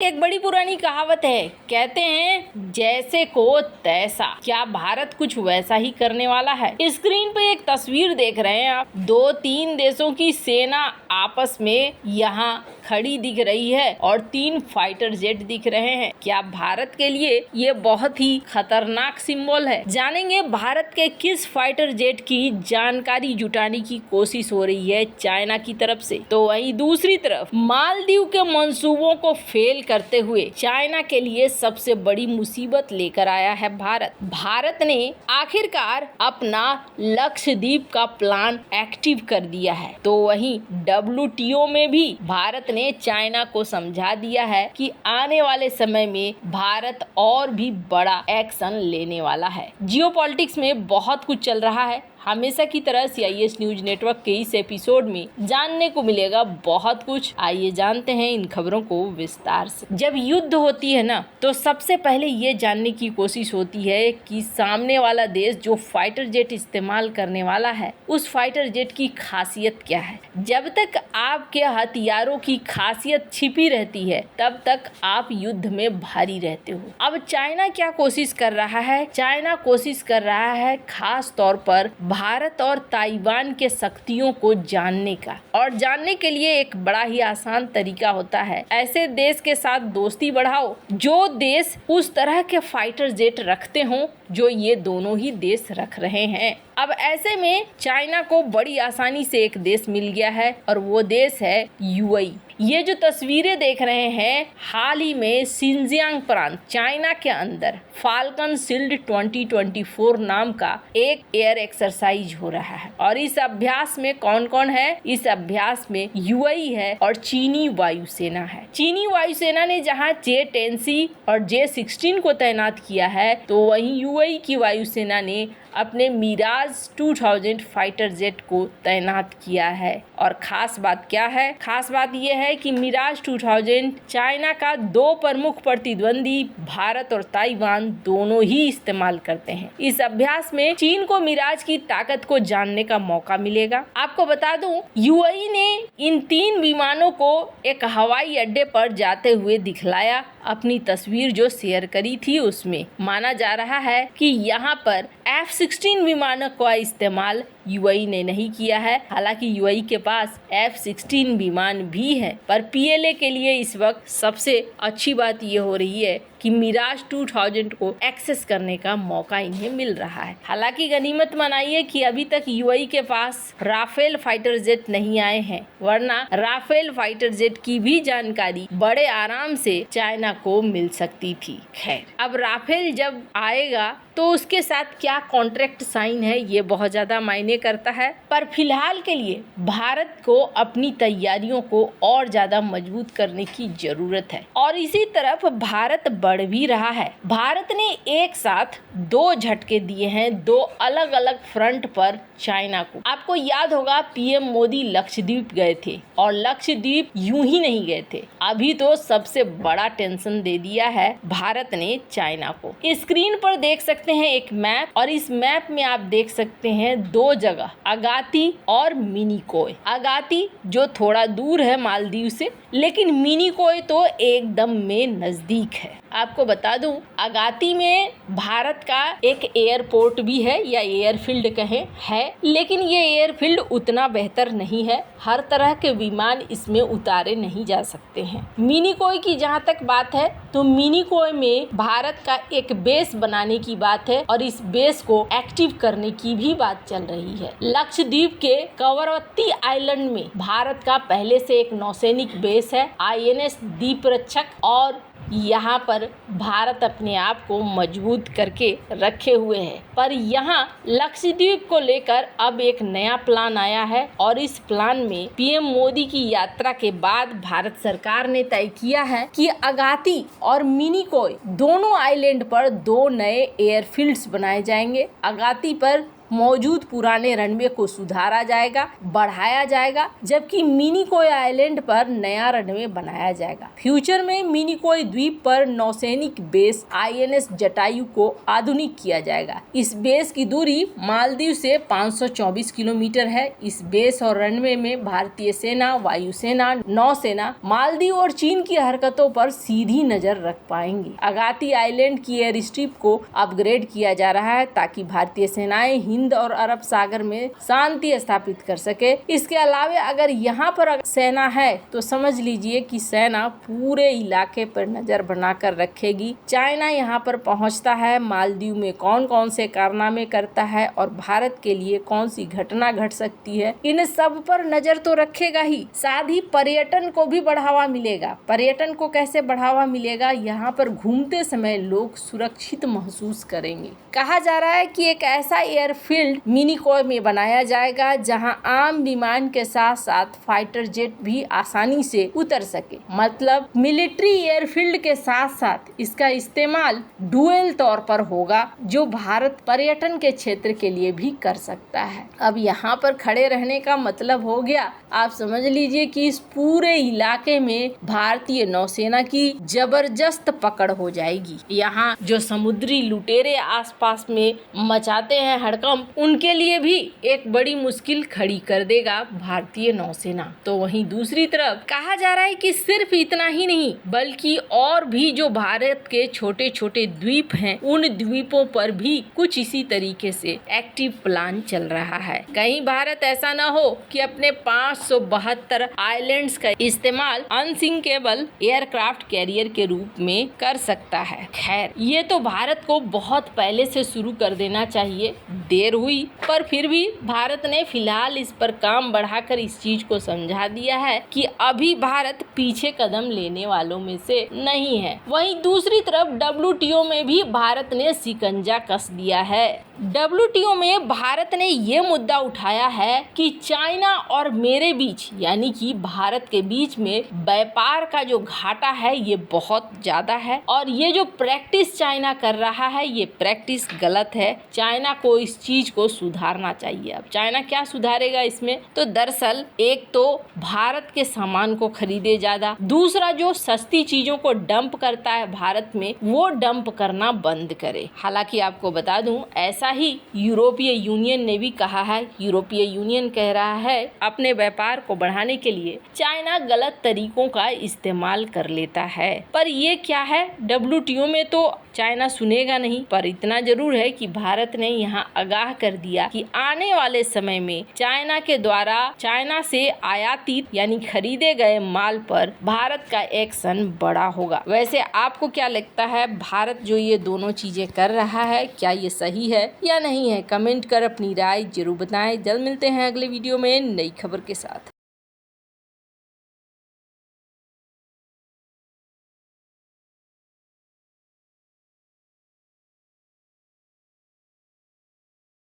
एक बड़ी पुरानी कहावत है, कहते हैं जैसे को तैसा। क्या भारत कुछ वैसा ही करने वाला है? स्क्रीन पे एक तस्वीर देख रहे हैं आप। 2-3 देशों की सेना आपस में यहाँ खड़ी दिख रही है और 3 फाइटर जेट दिख रहे हैं। क्या भारत के लिए ये बहुत ही खतरनाक सिंबल है? जानेंगे भारत के किस फाइटर जेट की जानकारी जुटाने की कोशिश हो रही है चाइना की तरफ से। तो वहीं दूसरी तरफ मालदीव के मंसूबों को फेल करते हुए चाइना के लिए सबसे बड़ी मुसीबत लेकर आया है भारत ने आखिरकार अपना लक्षद्वीप का प्लान एक्टिव कर दिया है। तो वहीं WTO में भी भारत ने चाइना को समझा दिया है कि आने वाले समय में भारत और भी बड़ा एक्शन लेने वाला है। जियोपॉलिटिक्स में बहुत कुछ चल रहा है। हमेशा की तरह CIS न्यूज नेटवर्क के इस एपिसोड में जानने को मिलेगा बहुत कुछ। आइए जानते हैं इन खबरों को विस्तार से। जब युद्ध होती है ना, तो सबसे पहले ये जानने की कोशिश होती है कि सामने वाला देश जो फाइटर जेट इस्तेमाल करने वाला है, उस फाइटर जेट की खासियत क्या है। जब तक आपके हथियारों की खासियत छिपी रहती है, तब तक आप युद्ध में भारी रहते हो। अब चाइना क्या कोशिश कर रहा है? चाइना कोशिश कर रहा है खास तौर पर भारत और ताइवान के शक्तियों को जानने का, और जानने के लिए एक बड़ा ही आसान तरीका होता है, ऐसे देश के साथ दोस्ती बढ़ाओ जो देश उस तरह के फाइटर जेट रखते हों जो ये दोनों ही देश रख रहे हैं। अब ऐसे में चाइना को बड़ी आसानी से एक देश मिल गया है और वो देश है UAE। ये जो तस्वीरें देख रहे हैं, हाल ही में शिनजियांग प्रांत चाइना के अंदर फाल्कन शील्ड 2024 नाम का एक एयर एक्सरसाइज हो रहा है। और इस अभ्यास में कौन कौन है? इस अभ्यास में UAE है और चीनी वायुसेना है। चीनी वायुसेना ने जहां J-10C और J-16 को तैनात किया है, तो वहीं UAE की वायुसेना ने अपने मिराज 2000 फाइटर जेट को तैनात किया है। और खास बात क्या है? खास बात यह है कि मिराज 2000 चाइना का 2 प्रमुख प्रतिद्वंदी भारत और ताइवान दोनों ही इस्तेमाल करते हैं। इस अभ्यास में चीन को मिराज की ताकत को जानने का मौका मिलेगा। आपको बता दूं, UAE ने इन 3 विमानों को एक हवाई अड्डे पर जाते हुए दिखलाया। अपनी तस्वीर जो शेयर करी थी उसमें माना जा रहा है कि यहाँ पर F-16 विमानों का इस्तेमाल UAE ने नहीं किया है। हालांकि UAE के पास F-16 विमान भी है, पर PLA के लिए इस वक्त सबसे अच्छी बात ये हो रही है कि मिराज 2000 को एक्सेस करने का मौका इन्हें मिल रहा है। हालांकि गनीमत मनाइए कि अभी तक UAE के पास राफेल फाइटर जेट नहीं आए हैं, वरना राफेल फाइटर जेट की भी जानकारी बड़े आराम से चाइना को मिल सकती थी। खैर, अब राफेल जब आएगा तो उसके साथ क्या कॉन्ट्रैक्ट साइन है, ये बहुत ज्यादा मायने करता है। पर फिलहाल के लिए भारत को अपनी तैयारियों को और ज्यादा मजबूत करने की जरूरत है। और इसी तरफ भारत बढ़ भी रहा है। भारत ने एक साथ 2 झटके दिए हैं 2 अलग अलग फ्रंट पर चाइना को। आपको याद होगा PM मोदी लक्षद्वीप गए थे, और लक्षद्वीप यूं ही नहीं गए थे। अभी तो सबसे बड़ा टेंशन दे दिया है भारत ने चाइना को। स्क्रीन पर देख सकते हैं एक मैप, और इस मैप में आप देख सकते हैं 2 जगह, अगाती और मिनिकोय। अगाती जो थोड़ा दूर है मालदीव से, लेकिन मिनिकोय तो एकदम में नजदीक है। आपको बता दूं, अगाती में भारत का एक एयरपोर्ट भी है, या एयरफील्ड कहें, है, लेकिन ये एयरफील्ड उतना बेहतर नहीं है। हर तरह के विमान इसमें उतारे नहीं जा सकते हैं। मिनिकोय की जहां तक बात है, तो मिनिकोय में भारत का एक बेस बनाने की बात है, और इस बेस को एक्टिव करने की भी बात चल रही है। लक्षद्वीप के कवरवत्ती आइलैंड में भारत का पहले से एक नौसैनिक बेस है, INS दीपरक्षक, और यहाँ पर भारत अपने आप को मजबूत करके रखे हुए है। पर यहाँ लक्षद्वीप को लेकर अब एक नया प्लान आया है, और इस प्लान में PM मोदी की यात्रा के बाद भारत सरकार ने तय किया है कि अगाती और मिनिकोय दोनों आइलैंड पर 2 नए एयरफील्ड्स बनाए जाएंगे। अगाती पर मौजूद पुराने रनवे को सुधारा जाएगा, बढ़ाया जाएगा, जबकि मिनिकोय आइलैंड पर नया रनवे बनाया जाएगा। फ्यूचर में मिनिकोय द्वीप पर नौसैनिक बेस INS जटायु को आधुनिक किया जाएगा। इस बेस की दूरी मालदीव से 524 किलोमीटर है। इस बेस और रनवे में भारतीय सेना, वायुसेना, नौसेना मालदीव और चीन की हरकतों पर सीधी नजर रख पाएंगे। अगाती आइलैंड की एयर स्ट्रिप को अपग्रेड किया जा रहा है ताकि भारतीय सेनाएं हिंद और अरब सागर में शांति स्थापित कर सके। इसके अलावा अगर यहाँ पर सेना है तो समझ लीजिए कि सेना पूरे इलाके पर नजर बनाकर रखेगी। चाइना यहाँ पर पहुँचता है, मालदीव में कौन कौन से कारनामे करता है और भारत के लिए कौन सी घटना घट सकती है, इन सब पर नजर तो रखेगा ही। साथ ही पर्यटन को भी बढ़ावा मिलेगा। पर्यटन को कैसे बढ़ावा मिलेगा? यहाँ पर घूमते समय लोग सुरक्षित महसूस करेंगे। कहा जा रहा है कि एक ऐसा एयरफील्ड मिनिकोय में बनाया जाएगा जहां आम विमान के साथ साथ फाइटर जेट भी आसानी से उतर सके। मतलब मिलिट्री एयरफील्ड के साथ साथ इसका इस्तेमाल डुअल तौर पर होगा, जो भारत पर्यटन के क्षेत्र के लिए भी कर सकता है। अब यहाँ पर खड़े रहने का मतलब हो गया, आप समझ लीजिए कि इस पूरे इलाके में भारतीय नौसेना की जबरदस्त पकड़ हो जाएगी। यहाँ जो समुद्री लुटेरे आसपास में मचाते हैं हड़कंप, उनके लिए भी एक बड़ी मुश्किल खड़ी कर देगा भारतीय नौसेना। तो वहीं दूसरी तरफ कहा जा रहा है कि सिर्फ इतना ही नहीं बल्कि और भी जो भारत के छोटे छोटे द्वीप हैं, उन द्वीपों पर भी कुछ इसी तरीके से एक्टिव प्लान चल रहा है। कहीं भारत ऐसा न हो कि अपने 572 आइलैंड्स का इस्तेमाल अनसिंकेबल एयरक्राफ्ट कैरियर के रूप में कर सकता है। खैर, ये तो भारत को बहुत पहले से शुरू कर देना चाहिए। देर हुई पर फिर भी भारत ने फिलहाल इस पर काम बढ़ाकर इस चीज को समझा दिया है कि अभी भारत पीछे कदम लेने वालों में से नहीं है। वहीं दूसरी तरफ WTO में भी भारत ने शिकंजा कस दिया है। WTO में भारत ने ये मुद्दा उठाया है कि चाइना और मेरे बीच यानी कि भारत के बीच में व्यापार का जो घाटा है ये बहुत ज्यादा है और ये जो प्रैक्टिस चाइना कर रहा है ये प्रैक्टिस गलत है। चाइना को इस चीज को सुधारना चाहिए। अब चाइना क्या सुधारेगा इसमें? तो दरअसल एक तो भारत के सामान को खरीदे ज्यादा, दूसरा जो सस्ती चीजों को डंप करता है भारत में वो डंप करना बंद करे। हालांकि आपको बता दूं ऐसा ही यूरोपीय यूनियन ने भी कहा है। यूरोपीय यूनियन कह रहा है अपने व्यापार को बढ़ाने के लिए चाइना गलत तरीकों का इस्तेमाल कर लेता है। पर ये क्या है, WTO में तो चाइना सुनेगा नहीं। पर इतना जरूर है कि भारत ने यहाँ आगाह कर दिया कि आने वाले समय में चाइना के द्वारा चाइना से आयातित यानी खरीदे गए माल पर भारत का एक्शन बड़ा होगा। वैसे आपको क्या लगता है, भारत जो ये दोनों चीजें कर रहा है क्या ये सही है या नहीं है? कमेंट कर अपनी राय जरूर बताएं। जल्द मिलते हैं अगले वीडियो में नई खबर के साथ।